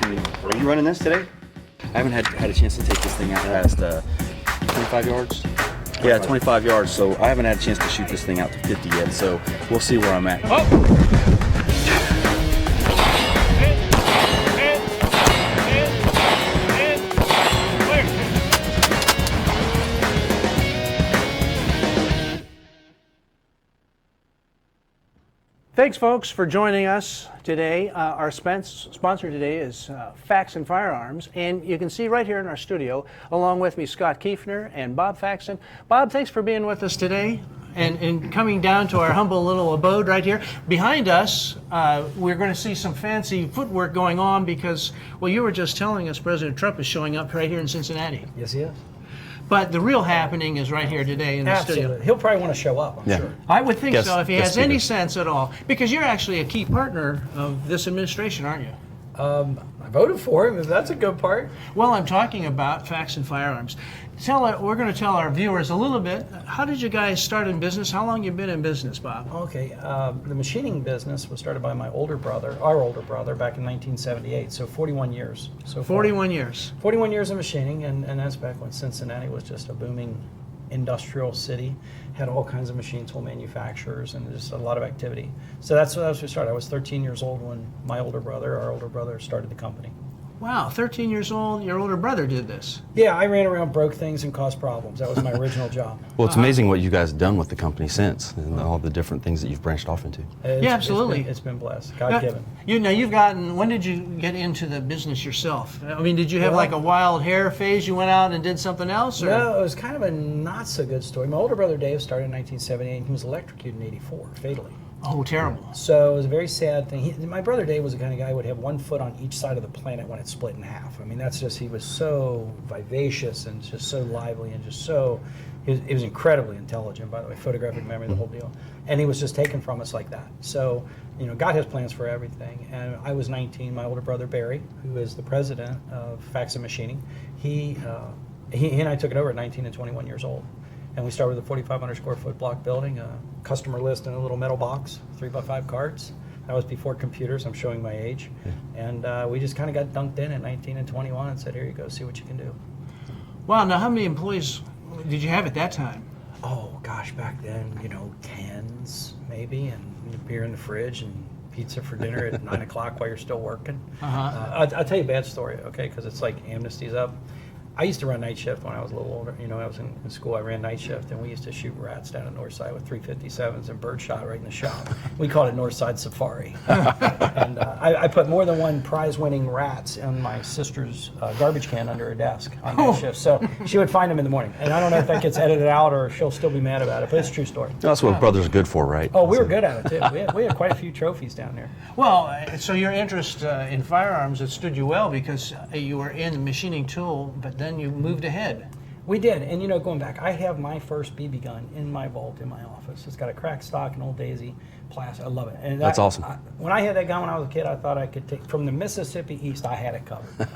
opportunity. Are you running this today? I haven't had a chance to take this thing out past 25 yards. Yeah, 25 yards. So I haven't had a chance to shoot this thing out to 50 yet. So we'll see where I'm at. Oh! Thanks, folks, for joining us today. Our sponsor today is Faxon Firearms, and you can see right here in our studio, along with me, Scott Kiefner and Bob Faxon. Bob, thanks for being with us today and coming down to our humble little abode right here. Behind us, we're going to see some fancy footwork going on because, well, you were just telling us President Trump is showing up right here in Cincinnati. Yes, he is. But the real happening is right here today in the studio. He'll probably want to show up, I'm sure. I would think so if he has any sense at all. Because you're actually a key partner of this administration, aren't you? I voted for him, if that's a good part. Well, I'm talking about Faxon Firearms. We're going to tell our viewers a little bit. How did you guys start in business? How long have you been in business, Bob? Okay, the machining business was started by my older brother, our older brother, back in 1978, so 41 years. So 41 years. 41 years of machining, and that's back when Cincinnati was just a booming industrial city, had all kinds of machine tool manufacturers, and just a lot of activity. So that's where we started. I was 13 years old when our older brother, started the company. Wow, 13 years old, your older brother did this. Yeah, I ran around, broke things, and caused problems. That was my original job. Well, it's amazing what you guys have done with the company since, and all the different things that you've branched off into. Yeah, absolutely. It's been blessed, God-given. When did you get into the business yourself? I mean, did you have like a wild hair phase? You went out and did something else? Or? No, it was kind of a not-so-good story. My older brother, Dave, started in 1978, and he was electrocuted in 84, fatally. Oh, terrible. So it was a very sad thing. My brother Dave was the kind of guy who would have one foot on each side of the planet when it split in half. I mean, that's just, he was so vivacious and just so lively and just so, he was incredibly intelligent, by the way, photographic memory, the whole deal. And he was just taken from us like that. So, you know, God has plans for everything. And I was 19, my older brother Barry, who is the president of Faxon Machining, he and I took it over at 19 and 21 years old. And we started with a 4,500 square foot block building, a customer list in a little metal box, 3x5 cards. That was before computers, I'm showing my age. Yeah. And we just kind of got dunked in at 19 and 21 and said, here you go, see what you can do. Wow, now how many employees did you have at that time? Oh gosh, back then, you know, tens maybe, and beer in the fridge and pizza for dinner at 9 o'clock while you're still working. I'll tell you a bad story, okay, because it's like amnesty's up. I used to run night shift when I was a little older. You know, I was in school, I ran night shift, and we used to shoot rats down at Northside with 357s and birdshot right in the shop. We called it Northside Safari. And I put more than one prize-winning rats in my sister's garbage can under her desk on night shift. So she would find them in the morning. And I don't know if that gets edited out or she'll still be mad about it, but it's a true story. That's what brothers are good for, right? Oh, we were good at it, too. We had quite a few trophies down there. Well, so your interest in firearms, it stood you well because you were in machining tool, but then you moved ahead. We did, and you know, going back, I have my first BB gun in my vault in my office. It's got a cracked stock, an old Daisy, plastic. I love it. And that's awesome. When I had that gun when I was a kid, I thought I could take from the Mississippi East. I had it covered,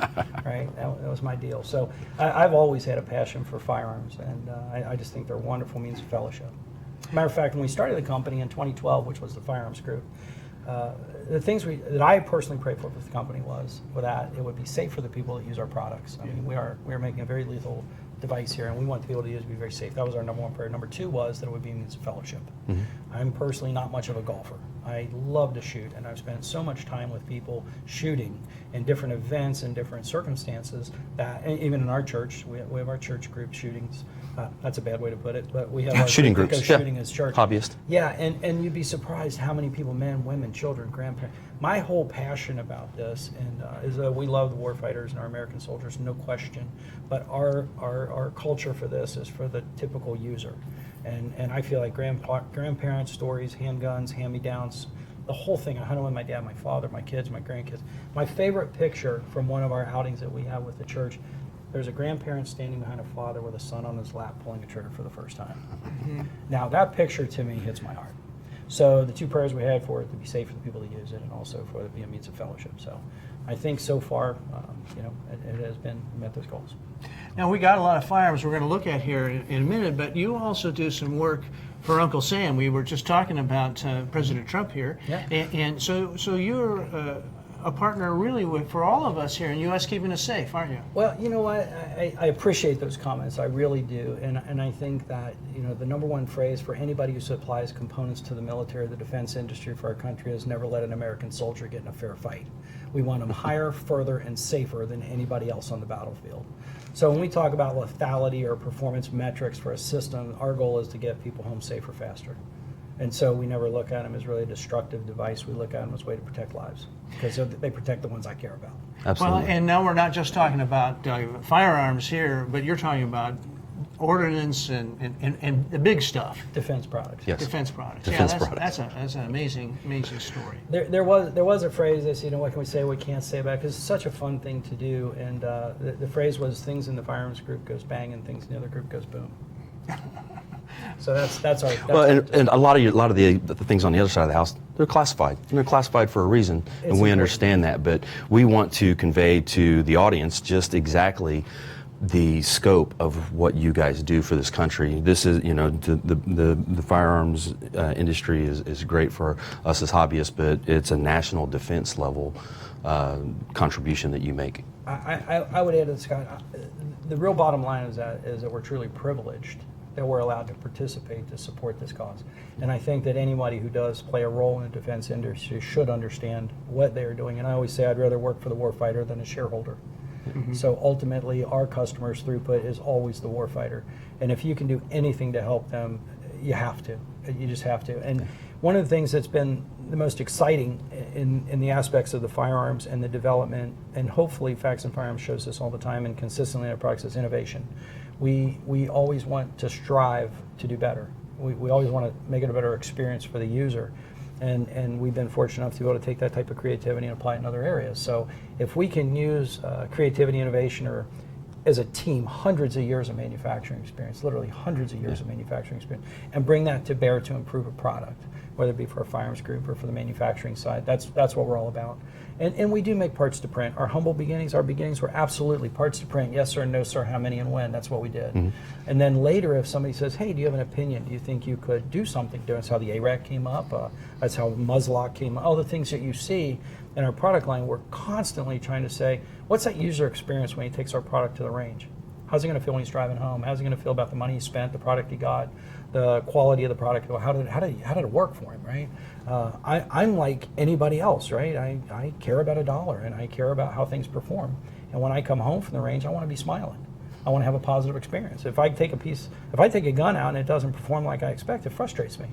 right? That was my deal. So I've always had a passion for firearms, and I just think they're a wonderful means of fellowship. Matter of fact, when we started the company in 2012, which was the firearms group, the things that I personally prayed for with the company was that it would be safe for the people that use our products. I mean, we are making a very lethal device here, and we want the people to use it to be very safe. That was our number one prayer. Number two was that it would be a means of fellowship. Mm-hmm. I'm personally not much of a golfer. I love to shoot, and I've spent so much time with people shooting in different events and different circumstances that, even in our church, we have our church group shootings. That's a bad way to put it, but we have our shooting groups. Shooting as church. Hobbyist. Yeah, and you'd be surprised how many people, men, women, children, grandparents. My whole passion about this is we love the warfighters and our American soldiers, no question. But our culture for this is for the typical user, and I feel like grandparents' stories, handguns, hand-me-downs, the whole thing. I hunted with my dad, my father, my kids, my grandkids. My favorite picture from one of our outings that we have with the church. There's a grandparent standing behind a father with a son on his lap pulling a trigger for the first time. Mm-hmm. Now that picture to me hits my heart. So the two prayers we had for it to be safe for the people to use it and also for it to be a means of fellowship. So I think so far, you know, it has met those goals. Now we got a lot of firearms we're going to look at here in a minute, but you also do some work for Uncle Sam. We were just talking about President Trump here. Yeah. And so you're a partner really for all of us here in U.S. keeping us safe, aren't you? Well, you know what? I appreciate those comments. I really do. And I think that, you know, the number one phrase for anybody who supplies components to the military, the defense industry for our country is never let an American soldier get in a fair fight. We want them higher, further, and safer than anybody else on the battlefield. So when we talk about lethality or performance metrics for a system, our goal is to get people home safer, faster. And so we never look at them as really a destructive device. We look at them as a way to protect lives, because they protect the ones I care about. Absolutely. Well, and now we're not just talking about firearms here, but you're talking about ordnance and the big stuff. Defense products. Yes. Defense products. Defense products. products. That's an amazing story. There was a phrase that said, you know, what can we say, what we can't say about it, because it's such a fun thing to do. And the phrase was, things in the firearms group goes bang and things in the other group goes boom. So that's our. And a lot of the things on the other side of the house, they're classified. And they're classified for a reason, and we understand that. But we want to convey to the audience just exactly the scope of what you guys do for this country. This is, you know, the firearms industry is great for us as hobbyists, but it's a national defense level contribution that you make. I would add to this, Scott, the real bottom line is that we're truly privileged that we're allowed to participate to support this cause. And I think that anybody who does play a role in the defense industry should understand what they are doing. And I always say I'd rather work for the warfighter than a shareholder. Mm-hmm. So ultimately, our customers' throughput is always the warfighter. And if you can do anything to help them, you have to. You just have to. And one of the things that's been the most exciting in the aspects of the firearms and the development, and hopefully Faxon Firearms shows this all the time and consistently in our products, is innovation. We always want to strive to do better. We always want to make it a better experience for the user. And we've been fortunate enough to be able to take that type of creativity and apply it in other areas. So if we can use creativity, innovation, or as a team, hundreds of years of manufacturing experience, literally hundreds of years of manufacturing experience, and bring that to bear to improve a product, whether it be for a firearms group or for the manufacturing side, that's what we're all about. And we do make parts to print. Our beginnings were absolutely parts to print, yes sir, no sir, how many and when, that's what we did. Mm-hmm. And then later, if somebody says, hey, do you have an opinion? Do you think you could do something? That's how the ARAC came up, that's how Muzzlock came up, all the things that you see in our product line, we're constantly trying to say, what's that user experience when he takes our product to the range? How's he going to feel when he's driving home? How's he going to feel about the money he spent, the product he got, the quality of the product? How did it work for him, right? I'm like anybody else, right? I care about a dollar, and I care about how things perform. And when I come home from the range, I want to be smiling. I want to have a positive experience. If I take a gun out and it doesn't perform like I expect, it frustrates me.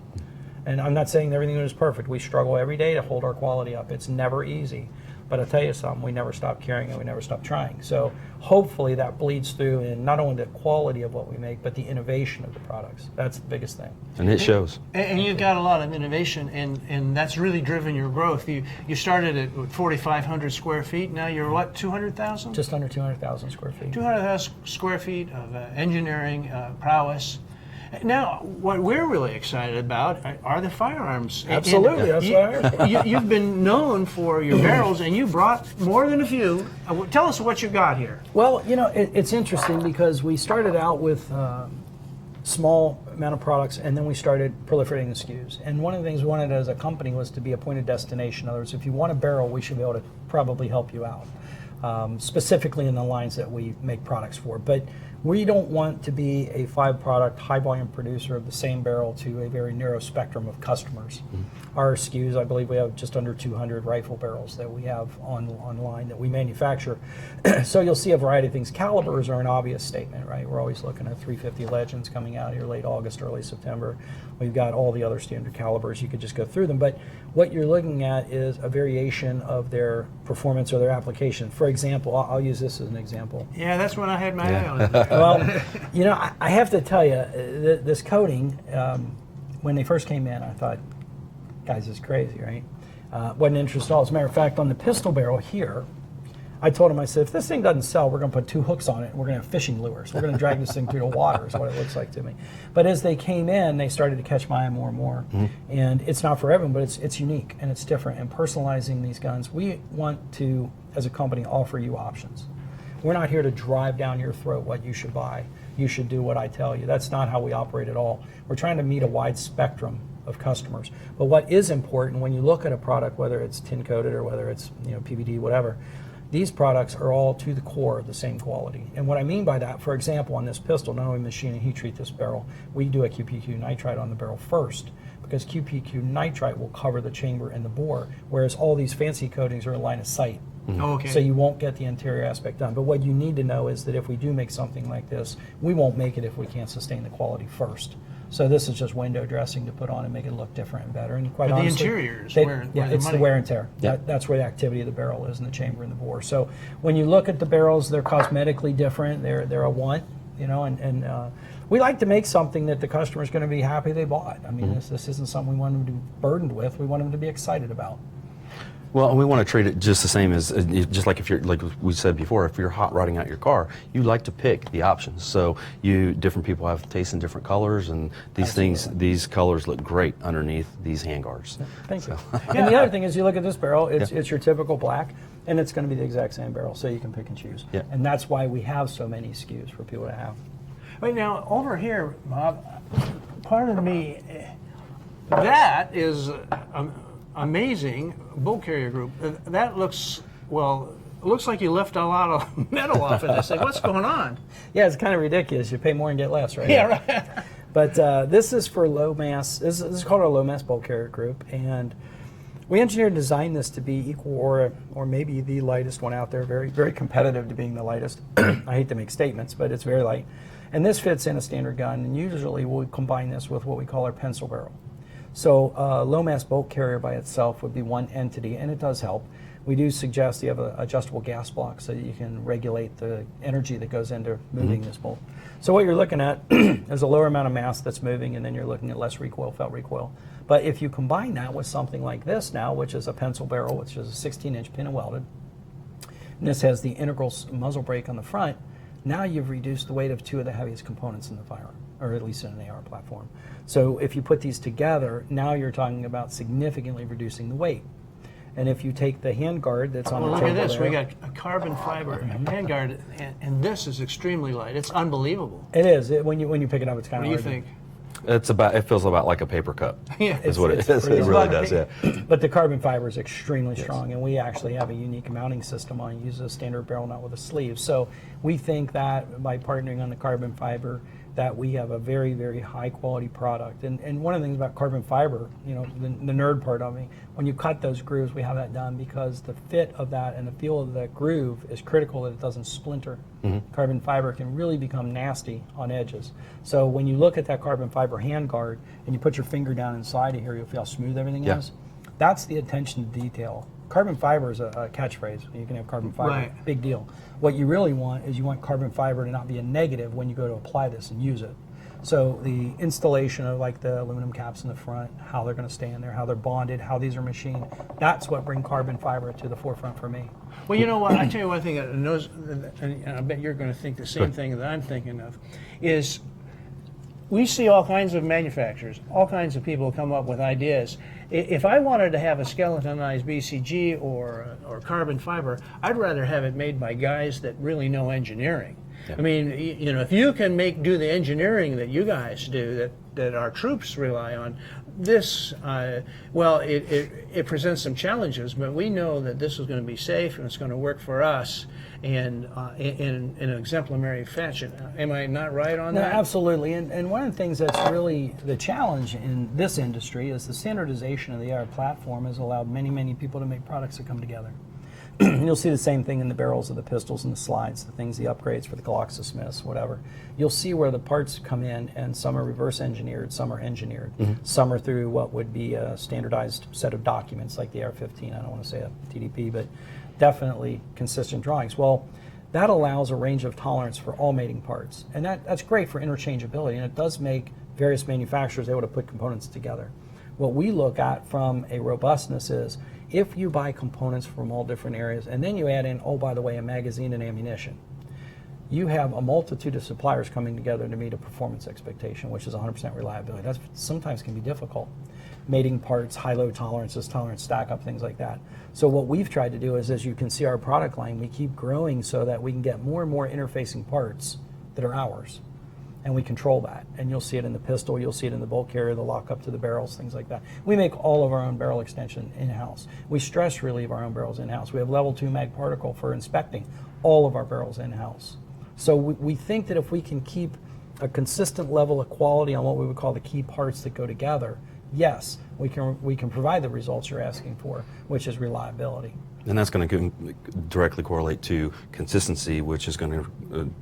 And I'm not saying everything is perfect. We struggle every day to hold our quality up. It's never easy. But I'll tell you something, we never stop caring and we never stop trying. So hopefully that bleeds through in not only the quality of what we make, but the innovation of the products. That's the biggest thing. And it shows. And you've got a lot of innovation, and that's really driven your growth. You started at 4,500 square feet. Now you're what, 200,000? Just under 200,000 square feet. 200,000 square feet of engineering prowess. Now, what we're really excited about are the firearms. Absolutely, that's what I heard. You've been known for your barrels, and you brought more than a few. Tell us what you got here. Well, you know, it's interesting because we started out with small amount of products, and then we started proliferating the SKUs. And one of the things we wanted as a company was to be a point of destination. In other words, if you want a barrel, we should be able to probably help you out, specifically in the lines that we make products for. But we don't want to be a 5-product, high-volume producer of the same barrel to a very narrow spectrum of customers. Mm-hmm. Our SKUs, I believe we have just under 200 rifle barrels that we have online that we manufacture. So you'll see a variety of things. Calibers are an obvious statement, right? We're always looking at 350 Legends coming out here late August, early September. We've got all the other standard calibers. You could just go through them. But what you're looking at is a variation of their performance or their application. For example, I'll use this as an example. Yeah, that's when I had my eye on it. Well, you know, I have to tell you, this coating, when they first came in, I thought, guys, this is crazy, right? Wasn't interested at all. As a matter of fact, on the pistol barrel here, I told him, I said, if this thing doesn't sell, we're going to put 2 hooks on it, and we're going to have fishing lures. We're going to drag this thing through the water, is what it looks like to me. But as they came in, they started to catch my eye more and more. Mm-hmm. And it's not for everyone, but it's unique, and it's different. And personalizing these guns, we want to, as a company, offer you options. We're not here to drive down your throat what you should buy. You should do what I tell you. That's not how we operate at all. We're trying to meet a wide spectrum of customers. But what is important when you look at a product, whether it's tin coated or whether it's PVD, whatever, these products are all to the core the same quality. And what I mean by that, for example, on this pistol, not only machine and heat treat this barrel, we do a QPQ nitride on the barrel first, because QPQ nitride will cover the chamber and the bore, whereas all these fancy coatings are in line of sight. Oh, okay. So you won't get the interior aspect done. But what you need to know is that if we do make something like this, we won't make it if we can't sustain the quality first. So this is just window dressing to put on and make it look different and better. And quite But honestly, the interior is where it's the wear and tear. That's where the activity of the barrel is in the chamber and the bore. So when you look at the barrels, they're cosmetically different. They're a want, and we like to make something that the customer is going to be happy they bought. I mean, this isn't something we want them to be burdened with. We want them to be excited about. Well, and we want to treat it just the same as, just like if you're, like we said before, if you're hot rodding out your car, you like to pick the options. So different people have taste in different colors, and these colors look great underneath these handguards. Thank you. And the other thing is, you look at this barrel, it's your typical black, and it's going to be the exact same barrel, so you can pick and choose. Yeah. And that's why we have so many SKUs for people to have. Right now, over here, Bob, pardon me, that is amazing bolt carrier group. That looks, well, it looks like you left a lot of metal off of this thing. What's going on? Yeah, it's kind of ridiculous. You pay more and get less, right? Yeah, right. But this is for low mass. This is called our low mass bolt carrier group, and we engineered and designed this to be equal or maybe the lightest one out there. Very, very competitive to being the lightest. I hate to make statements, but it's very light. And this fits in a standard gun, and usually we'll combine this with what we call our pencil barrel. So low mass bolt carrier by itself would be one entity, and it does help. We do suggest you have an adjustable gas block so that you can regulate the energy that goes into moving this bolt. So what you're looking at is a lower amount of mass that's moving, and then you're looking at less recoil, felt recoil. But if you combine that with something like this now, which is a pencil barrel, which is a 16-inch pin and welded, and this has the integral muzzle brake on the front, now you've reduced the weight of two of the heaviest components in the firearm, or at least in an AR platform. So if you put these together, now you're talking about significantly reducing the weight. And if you take the handguard that's on the Look table at this. there, We got a carbon fiber handguard, and this is extremely light. It's unbelievable. it is. When you pick it up, it's kind What of do you hard. think? It feels about like a paper cup. Yeah. Is what it is. pretty It really light. does, yeah. But the carbon fiber is extremely strong, and we actually have a unique mounting system on it. It uses a standard barrel nut with a sleeve. So we think that by partnering on the carbon fiber, that we have a very, very high quality product. And one of the things about carbon fiber, the nerd part of me, when you cut those grooves, we have that done because the fit of that and the feel of that groove is critical that it doesn't splinter. Carbon fiber can really become nasty on edges. So when you look at that carbon fiber handguard and you put your finger down inside of here, you'll feel how smooth everything is. That's the attention to detail. Carbon fiber is a catchphrase. You can have carbon fiber, Right. big deal. What you really want is you want carbon fiber to not be a negative when you go to apply this and use it. So the installation of like the aluminum caps in the front, how they're going to stay in there, how they're bonded, how these are machined, that's what brings carbon fiber to the forefront for me. Well, you know what? I tell you one thing, and I bet you're going to think the same thing that I'm thinking of, is we see all kinds of manufacturers, all kinds of people come up with ideas. If I wanted to have a skeletonized BCG or carbon fiber, I'd rather have it made by guys that really know engineering. I mean, if you can do the engineering that you guys do, that our troops rely on, this, it presents some challenges, but we know that this is going to be safe and it's going to work for us and in an exemplary fashion. Am I not right on that? No, absolutely. And one of the things that's really the challenge in this industry is the standardization of the AR platform has allowed many, many people to make products that come together. You'll see the same thing in the barrels of the pistols and the slides, the upgrades for the Glocks, the Smiths, whatever. You'll see where the parts come in, and some are reverse engineered, some are engineered. Some are through what would be a standardized set of documents like the AR-15. I don't want to say a TDP, but definitely consistent drawings. Well, that allows a range of tolerance for all mating parts, and that's great for interchangeability, and it does make various manufacturers able to put components together. What we look at from a robustness is if you buy components from all different areas and then you add in, oh, by the way, a magazine and ammunition, you have a multitude of suppliers coming together to meet a performance expectation, which is 100% reliability. That sometimes can be difficult. Mating parts, high-low tolerances, tolerance stack-up, things like that. So what we've tried to do is, as you can see our product line, we keep growing so that we can get more and more interfacing parts that are ours. and we control that. And you'll see it in the pistol, you'll see it in the bolt carrier, the lock up to the barrels, things like that. We make all of our own barrel extension in-house. We stress relieve our own barrels in-house. We have level 2 mag particle for inspecting all of our barrels in-house. So we think that if we can keep a consistent level of quality on what we would call the key parts that go together, yes, we can provide the results you're asking for, which is reliability. And that's going to directly correlate to consistency, which is going to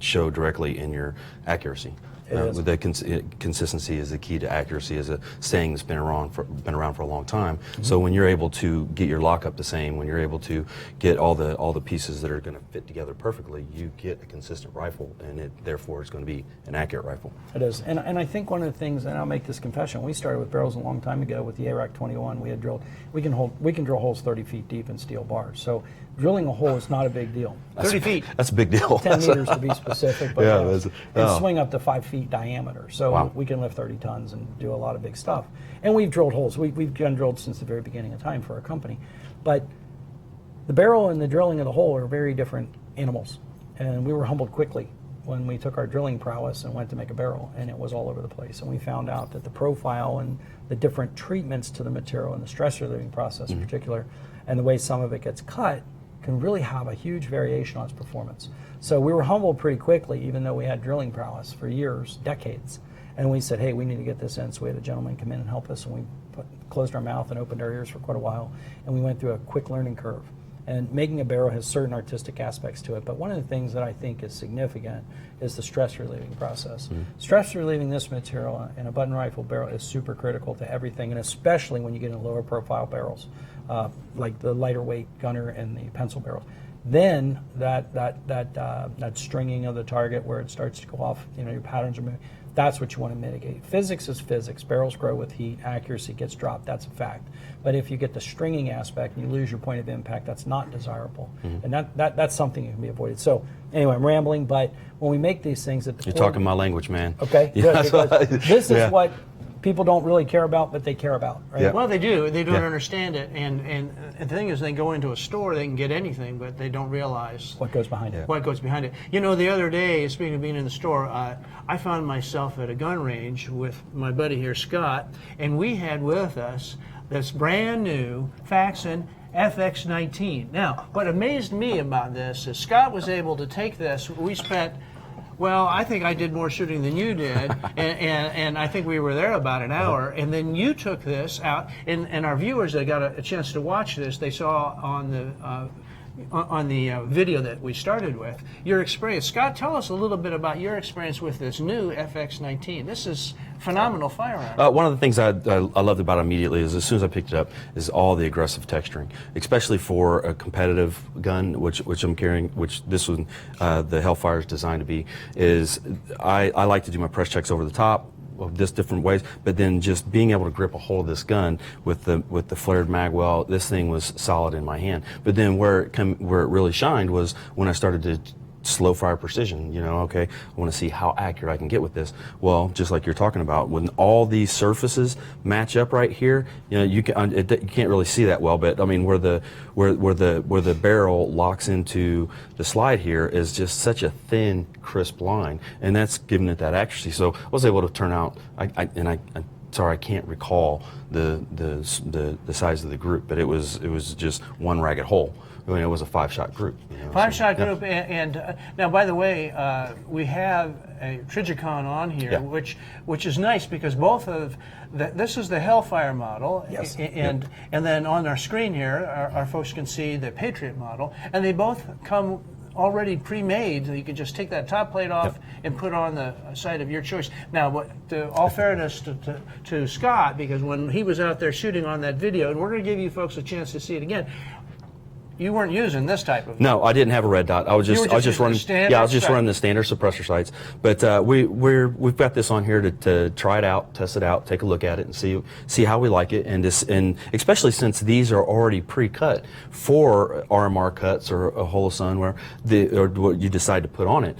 show directly in your accuracy. The consistency is the key to accuracy, is a saying that's been around for a long time. So when you're able to get your lockup the same, when you're able to get all the pieces that are going to fit together perfectly, you get a consistent rifle, and therefore it's going to be an accurate rifle. It is, and I think one of the things, and I'll make this confession, we started with barrels a long time ago with the ARAC-21. We had drilled, we can drill holes 30 feet deep in steel bars. So drilling a hole is not a big deal. 30 feet. That's a big deal. 10 meters to be specific, but yeah, and swing up to 5 feet diameter. So wow. we can lift 30 tons and do a lot of big stuff. And we've drilled holes. We've gun drilled since the very beginning of time for our company. But the barrel and the drilling of the hole are very different animals. And we were humbled quickly when we took our drilling prowess and went to make a barrel, and it was all over the place. And we found out that the profile and the different treatments to the material and the stress relieving process in particular, and the way some of it gets cut, can really have a huge variation on its performance. So we were humbled pretty quickly, even though we had drilling prowess for years, decades. And we said, hey, we need to get this in. So we had a gentleman come in and help us, and we closed our mouth and opened our ears for quite a while. And we went through a quick learning curve. And making a barrel has certain artistic aspects to it. But one of the things that I think is significant is the stress relieving process. Stress relieving this material in a button rifle barrel is super critical to everything, and especially when you get into lower profile barrels, like the lighter weight gunner and the pencil barrels. Then that stringing of the target where it starts to go off, your patterns are moving. That's what you want to mitigate. Physics is physics. Barrels grow with heat. Accuracy gets dropped. That's a fact. But if you get the stringing aspect and you lose your point of impact, that's not desirable. And that's something that can be avoided. So anyway, I'm rambling, but when we make these things at the You're talking my language, man. Okay, Yeah, good, because this is what people don't really care about, but they care about, right? Yeah. Well, they do. They don't understand it. And the thing is, they go into a store, they can get anything, but they don't realize What goes behind it. what goes behind it. The other day, speaking of being in the store, I found myself at a gun range with my buddy here, Scott, and we had with us this brand new Faxon FX-19. Now, what amazed me about this is Scott was able to take this. We spent, well, I think I did more shooting than you did, and I think we were there about an hour. And then you took this out, and our viewers that got a chance to watch this, they saw on the video that we started with your experience. Scott, tell us a little bit about your experience with this new FX-19. This is phenomenal firearm. One of the things I loved about it immediately is, as soon as I picked it up, is all the aggressive texturing, especially for a competitive gun, which I'm carrying, which this one, the Hellfire is designed to be. Is I like to do my press checks over the top of this different ways, but then just being able to grip a hold of this gun with the flared mag, well, this thing was solid in my hand. But then where it really shined was when I started to slow fire precision. Okay, I want to see how accurate I can get with this. Well, just like you're talking about, when all these surfaces match up right here, you can't really see that well, but I mean where the barrel locks into the slide here is just such a thin, crisp line, and that's giving it that accuracy. So I was able to turn out. I'm sorry, I can't recall the size of the group, but it was just one ragged hole. It was a 5-shot group. Five-shot group, and now, by the way, we have a Trigicon on here, which is nice because both of this is the Hellfire model, yes. and then on our screen here, our folks can see the Patriot model, and they both come already pre-made, so you can just take that top plate off and put on the side of your choice. Now, all fairness to Scott, because when he was out there shooting on that video, and we're going to give you folks a chance to see it again, you weren't using this type of. No, I didn't have a red dot. I was just running. I was just running the standard suppressor sights. But we've got this on here to try it out, test it out, take a look at it, and see how we like it. And especially since these are already pre-cut for RMR cuts or a Holosun, or what you decide to put on it,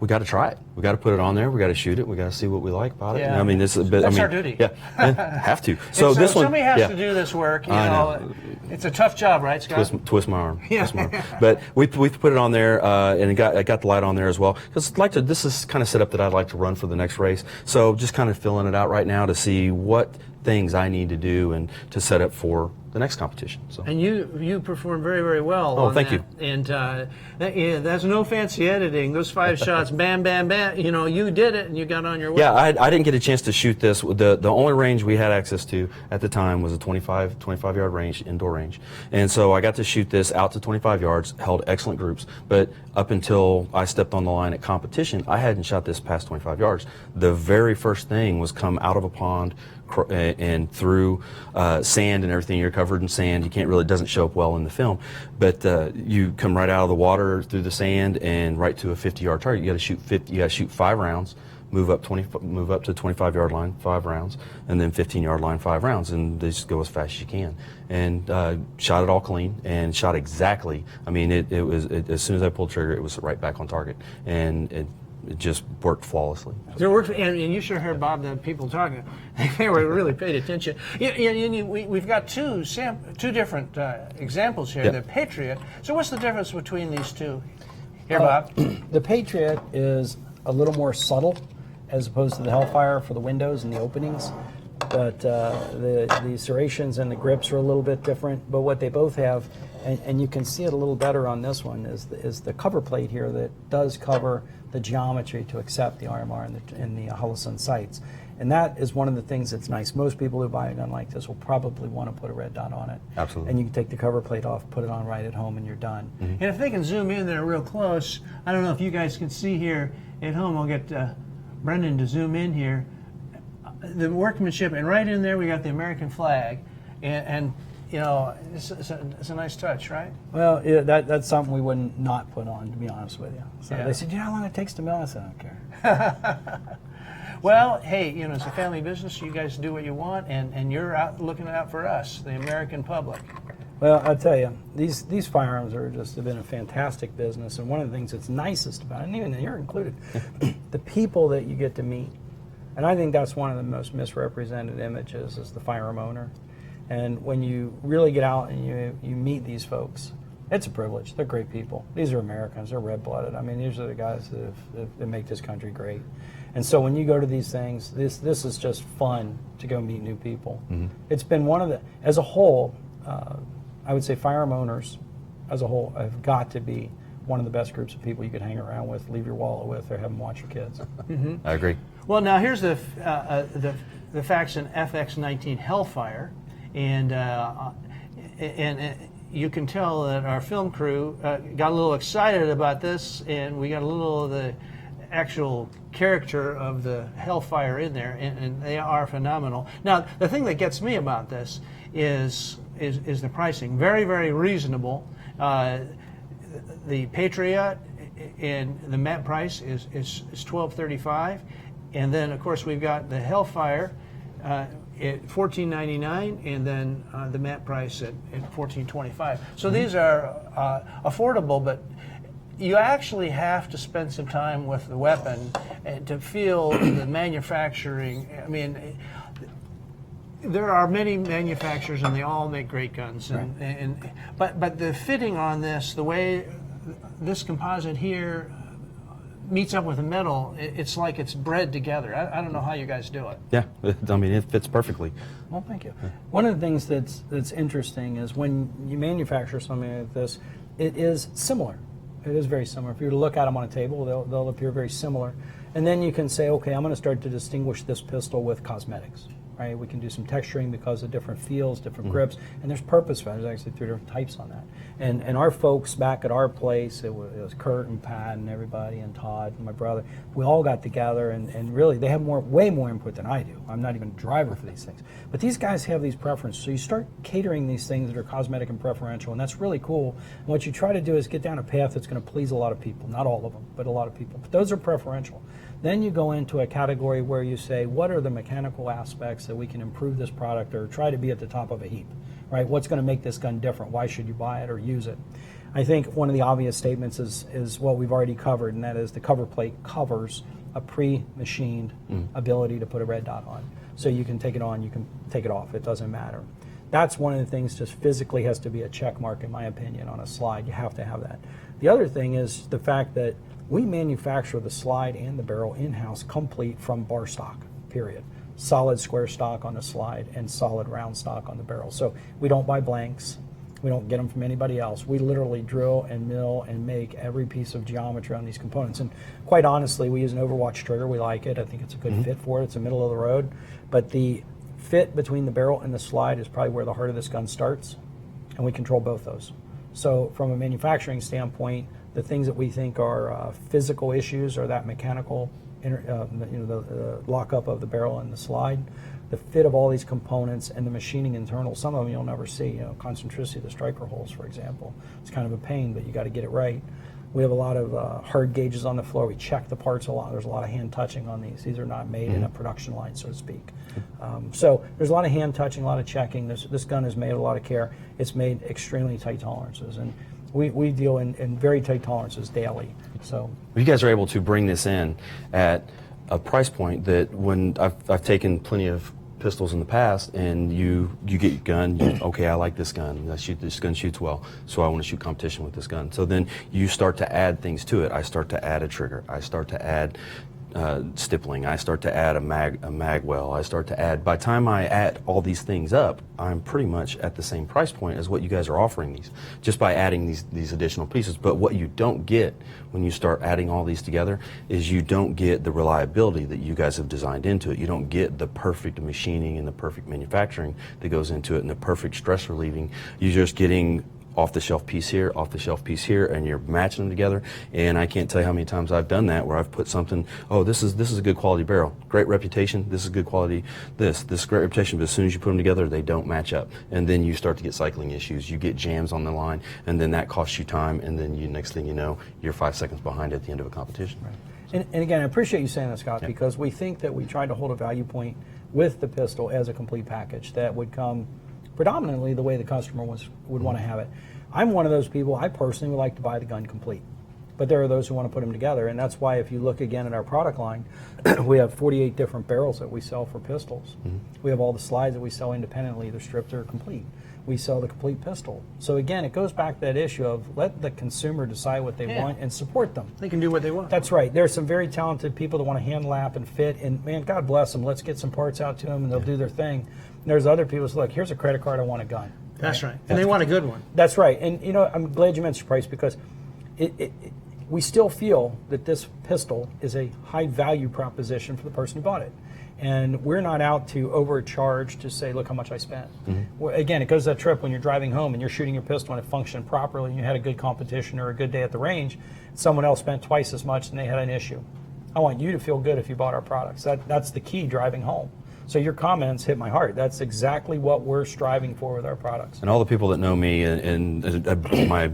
we got to try it. We got to put it on there. We got to shoot it. We got to see what we like about it. Yeah. I mean, this is a bit. That's I mean, our duty. Yeah, have to. So this one, somebody has yeah. to do this work. You I know, it's a tough job, right, Scott? Twist my arm. Yeah. Twist my arm. But we put it on there, and I got the light on there as well. Because this is kind of set up that I'd like to run for the next race. So just kind of filling it out right now to see what things I need to do and to set up for the next competition. So. And you perform very, very well. Oh, on thank that. you. And that's no fancy editing. Those 5 shots, bam, bam, bam. You know, you did it, and you got on your way. Yeah, I didn't get a chance to shoot this. The only range we had access to at the time was a 25-yard range, indoor range. And so I got to shoot this out to 25 yards, held excellent groups. But up until I stepped on the line at competition, I hadn't shot this past 25 yards. The very first thing was come out of a pond and through sand and everything. You're covered in sand. You can't really, it doesn't show up well in the film. But you come right out of the water through the sand and right to a 50-yard target. You got to shoot 50. You got to shoot 5 rounds. Move up to 25-yard line, 5 rounds, and then 15-yard line, 5 rounds, and they just go as fast as you can. And shot it all clean and shot exactly. I mean, as soon as I pulled trigger, it was right back on target, and it just worked flawlessly. There worked, and you sure heard Bob, the people talking. They were really paid attention. We've got two different examples here. Yeah. The Patriot. So what's the difference between these two? Here, Bob. The Patriot is a little more subtle as opposed to the Hellfire for the windows and the openings. But the serrations and the grips are a little bit different. But what they both have, and you can see it a little better on this one, is the cover plate here that does cover the geometry to accept the RMR and the Holosun sights. And that is one of the things that's nice. Most people who buy a gun like this will probably want to put a red dot on it. Absolutely. And you can take the cover plate off, put it on right at home, and you're done. Mm-hmm. And if they can zoom in there real close, I don't know if you guys can see here at home. I'll get Brendan to zoom in here. The workmanship, and right in there we got the American flag, and you know, it's a nice touch, right? Well, yeah, that's something we wouldn't not put on, to be honest with you. So Yeah. they said, you know how long it takes to mill? I said, I don't care. Well, hey, you know, it's a family business. You guys do what you want, and you're out looking out for us, the American public. Well, I'll tell you, these firearms have been a fantastic business, and one of the things that's nicest about it, and even you're included, the people that you get to meet. And I think that's one of the most misrepresented images is the firearm owner. And when you really get out and you meet these folks, it's a privilege. They're great people. These are Americans. They're red-blooded. I mean, these are the guys that make this country great. And so when you go to these things, this is just fun to go meet new people. Mm-hmm. It's been one of the, as a whole, I would say firearm owners as a whole have got to be one of the best groups of people you could hang around with, leave your wallet with, or have them watch your kids. Mm-hmm. I agree. Well, now here's the Faxon FX-19 Hellfire, and you can tell that our film crew got a little excited about this, and we got a little of the actual character of the Hellfire in there, and they are phenomenal. Now, the thing that gets me about this is the pricing. Very, very reasonable. The Patriot and the MAP price is $12.35, and then of course we've got the Hellfire at $14.99, and then the MAP price at $14.25. So these are affordable, but you actually have to spend some time with the weapon to feel the manufacturing. I mean, there are many manufacturers, and they all make great guns. But the fitting on this, the way this composite here meets up with the metal, it's like it's bred together. I don't know how you guys do it. Yeah, I mean, it fits perfectly. Well, thank you. One of the things that's interesting is when you manufacture something like this, it is similar. It is very similar. If you were to look at them on a table, they'll appear very similar. And then you can say, okay, I'm going to start to distinguish this pistol with cosmetics. Right? We can do some texturing because of different feels, different grips, and there's purpose for it. There's actually 3 different types on that. And our folks back at our place, it was Kurt and Pat and everybody and Todd and my brother, we all got together and really they have way more input than I do. I'm not even a driver for these things. But these guys have these preferences. So you start catering these things that are cosmetic and preferential, and that's really cool. And what you try to do is get down a path that's going to please a lot of people. Not all of them, but a lot of people. But those are preferential. Then you go into a category where you say, what are the mechanical aspects that we can improve this product or try to be at the top of a heap, right? What's going to make this gun different? Why should you buy it or use it? I think one of the obvious statements is what we've already covered, and that is the cover plate covers a pre-machined ability to put a red dot on. So you can take it on, you can take it off, it doesn't matter. That's one of the things, just physically has to be a check mark, in my opinion, on a slide. You have to have that. The other thing is the fact that we manufacture the slide and the barrel in-house complete from bar stock, period. Solid square stock on the slide and solid round stock on the barrel. So we don't buy blanks. We don't get them from anybody else. We literally drill and mill and make every piece of geometry on these components. And quite honestly, we use an Overwatch trigger. We like it. I think it's a good fit for it. It's the middle of the road. But the fit between the barrel and the slide is probably where the heart of this gun starts, and we control both those. So from a manufacturing standpoint, the things that we think are physical issues are that mechanical, the lockup of the barrel and the slide, the fit of all these components, and the machining internal. Some of them you'll never see. Concentricity of the striker holes, for example. It's kind of a pain, but you got to get it right. We have a lot of hard gauges on the floor. We check the parts a lot. There's a lot of hand touching on these. These are not made in a production line, so to speak. So there's a lot of hand touching, a lot of checking. This gun is made with a lot of care. It's made extremely tight tolerances, and we deal in very tight tolerances daily. So you guys are able to bring this in at a price point that, when I've taken plenty of pistols in the past, and you get your gun, okay, I like this gun, this gun shoots well, so I want to shoot competition with this gun. So then you start to add things to it. I start to add a trigger. I start to add stippling. I start to add a mag well. I start to add, by the time I add all these things up, I'm pretty much at the same price point as what you guys are offering these, just by adding these additional pieces. But what you don't get when you start adding all these together is you don't get the reliability that you guys have designed into it. You don't get the perfect machining and the perfect manufacturing that goes into it, and the perfect stress relieving. You're just getting off-the-shelf piece here, off-the-shelf piece here, and you're matching them together. And I can't tell you how many times I've done that, where I've put something, oh, this is a good quality barrel, great reputation, this is good quality, this is great reputation, but as soon as you put them together, they don't match up. And then you start to get cycling issues. You get jams on the line, and then that costs you time, and then next thing you know, you're 5 seconds behind at the end of a competition. Right. And again, I appreciate you saying that, Scott, because we think that we tried to hold a value point with the pistol as a complete package that would come predominantly the way the customer would want to have it. I'm one of those people, I personally would like to buy the gun complete. But there are those who want to put them together, and that's why if you look again at our product line, we have 48 different barrels that we sell for pistols. We have all the slides that we sell independently, either stripped or complete. We sell the complete pistol. So again, it goes back to that issue of let the consumer decide what they want and support them. They can do what they want. That's right. There are some very talented people that want to hand lap and fit, and man, God bless them. Let's get some parts out to them, and they'll do their thing. And there's other people who say, look, here's a credit card, I want a gun. That's right. And they want a good one. That's right. And I'm glad you mentioned price, because we still feel that this pistol is a high value proposition for the person who bought it. And we're not out to overcharge to say, look how much I spent. Well, again, it goes to that trip when you're driving home and you're shooting your pistol and it functioned properly and you had a good competition or a good day at the range, someone else spent twice as much and they had an issue. I want you to feel good if you bought our products. That's the key driving home. So your comments hit my heart. That's exactly what we're striving for with our products. And all the people that know me and my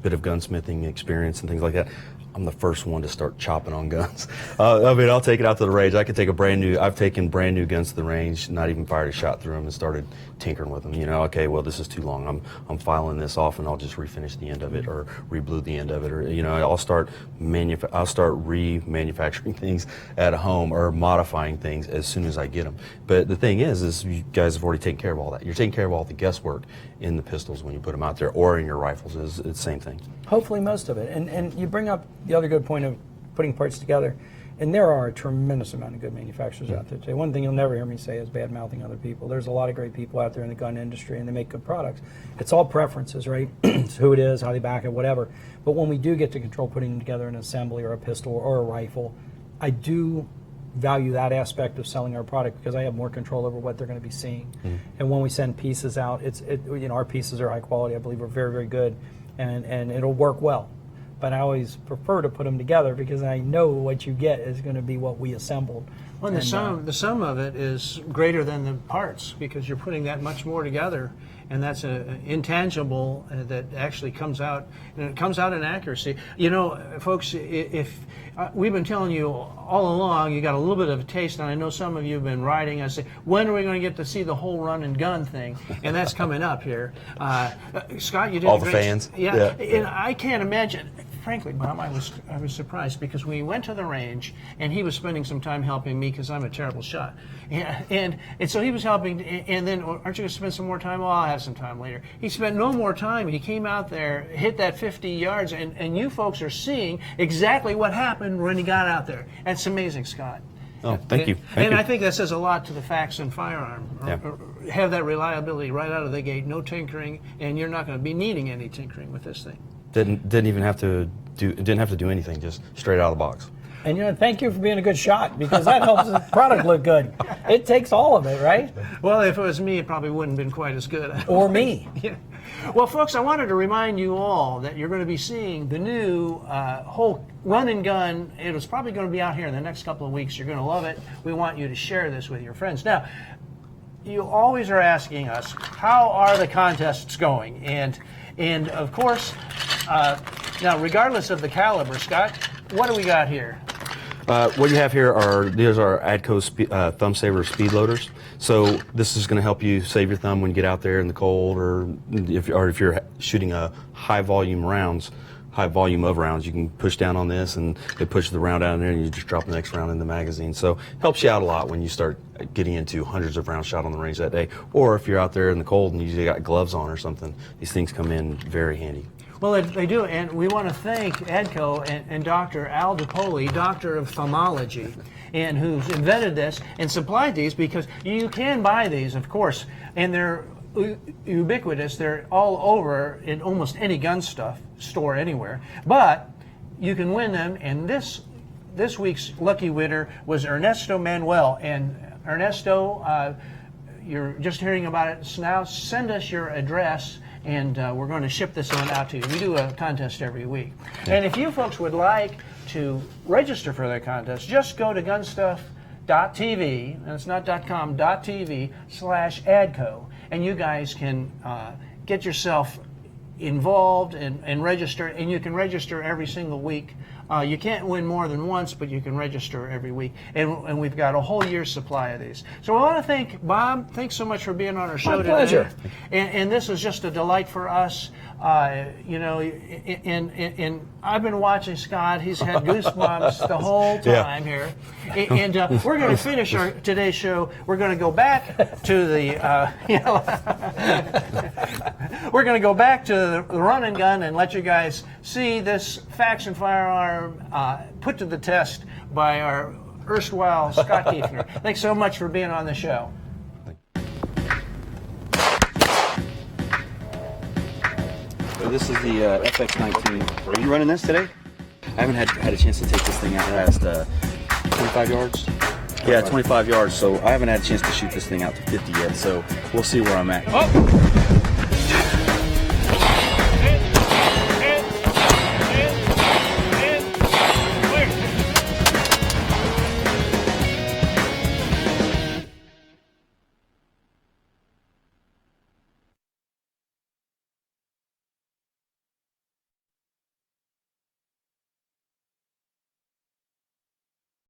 bit of gunsmithing experience and things like that, I'm the first one to start chopping on guns. I mean, I'll take it out to the range. I've taken brand new guns to the range, not even fired a shot through them, and started tinkering with them. Okay, well, this is too long. I'm filing this off, and I'll just refinish the end of it, or reblue the end of it, or I'll start remanufacturing things at home, or modifying things as soon as I get them. But the thing is you guys have already taken care of all that. You're taking care of all the guesswork in the pistols when you put them out there, or in your rifles. It's the same thing. Hopefully most of it. And you bring up the other good point of putting parts together. And there are a tremendous amount of good manufacturers out there today. One thing you'll never hear me say is bad-mouthing other people. There's a lot of great people out there in the gun industry, and they make good products. It's all preferences, right? It's who it is, how they back it, whatever. But when we do get to control putting them together in an assembly or a pistol or a rifle, I do value that aspect of selling our product because I have more control over what they're going to be seeing. And when we send pieces out, our pieces are high quality. I believe we're very, very good. And it'll work well. But I always prefer to put them together because I know what you get is going to be what we assembled. Well, the sum of it is greater than the parts because you're putting that much more together, and that's an intangible that actually comes out, and it comes out in accuracy. Folks, if we've been telling you all along, you got a little bit of a taste, and I know some of you have been writing. I say, when are we going to get to see the whole run and gun thing? And that's coming up here. Scott, you did all the fans. Yeah, and I can't imagine. frankly, Bob, I was surprised because we went to the range and he was spending some time helping me because I'm a terrible shot, and so he was helping. And then, aren't you going to spend some more time? Oh, I'll have some time later. He spent no more time. He came out there, hit that 50 yards, and you folks are seeing exactly what happened when he got out there. That's amazing, Scott. Oh, thank you. Thank and you. I think that says a lot to the Faxon Firearm. Yeah. Have that reliability right out of the gate, no tinkering, and you're not going to be needing any tinkering with this thing. Didn't even have to do anything, just straight out of the box. And thank you for being a good shot, because that helps the product look good. It takes all of it, right? Well, if it was me, it probably wouldn't have been quite as good. Or me. Yeah. Well, folks, I wanted to remind you all that you're going to be seeing the new whole run and gun. It was probably going to be out here in the next couple of weeks. You're going to love it. We want you to share this with your friends. Now, you always are asking us, how are the contests going? And of course, now, regardless of the caliber, Scott, what do we got here? What you have here are ADCO thumb saver speed loaders. So this is going to help you save your thumb when you get out there in the cold, or if you're shooting a high volume of rounds, you can push down on this and it pushes the round out in there, and you just drop the next round in the magazine. So helps you out a lot when you start getting into hundreds of rounds shot on the range that day, or if you're out there in the cold and you got gloves on or something. These things come in very handy. Well, they do, and we want to thank ADCO and Dr. Al DiPoli, Doctor of Thermology, and who's invented this and supplied these, because you can buy these, of course, and they're ubiquitous. They're all over in almost any GunStuff store anywhere, but you can win them, and this week's lucky winner was Ernesto Manuel. And Ernesto, you're just hearing about it now. Send us your address, and we're going to ship this one out to you. We do a contest every week. Yeah. And if you folks would like to register for that contest, just go to gunstuff.tv, and it's not .com, .tv/ADCO, and you guys can get yourself involved and register, and you can register every single week. You can't win more than once, but you can register every week, and we've got a whole year's supply of these. So I want to thank Bob. Thanks so much for being on our show today. My pleasure. And this is just a delight for us. And I've been watching Scott. He's had goosebumps the whole time here. And we're going to finish today's show. We're going to go back to the we're going to go back to the run and gun and let you guys see this Faxon firearm put to the test by our erstwhile Scott Kiefner. Thanks so much for being on the show. So this is the FX-19. Are you running this today? I haven't had a chance to take this thing out past 25 yards. Yeah, 25 yards. So I haven't had a chance to shoot this thing out to 50 yet. So we'll see where I'm at. Oh!